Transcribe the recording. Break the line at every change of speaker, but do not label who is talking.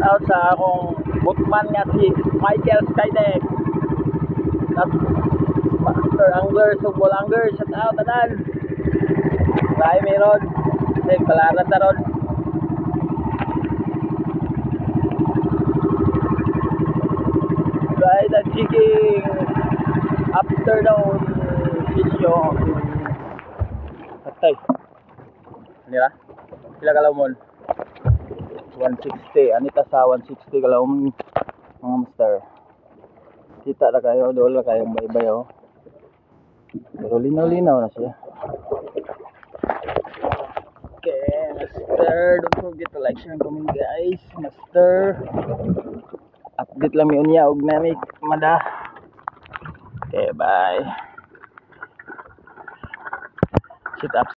out sa akong boatman nga si Michael Skydeck. Master angler, sugbol angler, shout out tanan. Bye meron. Then palaran ta ron. Bye the jigging afternoon session. Patay. Nira? Pila kalawmon? 160. Anita sa 160 kalawmon mga master. Kita na kayo, doon na kayong baybay oh. Pero linaw-linaw na siya. Okay, master, don't forget to like, share, and comment guys. Master, update lang yun niya, og namig mada. Okay, bye. Sit up.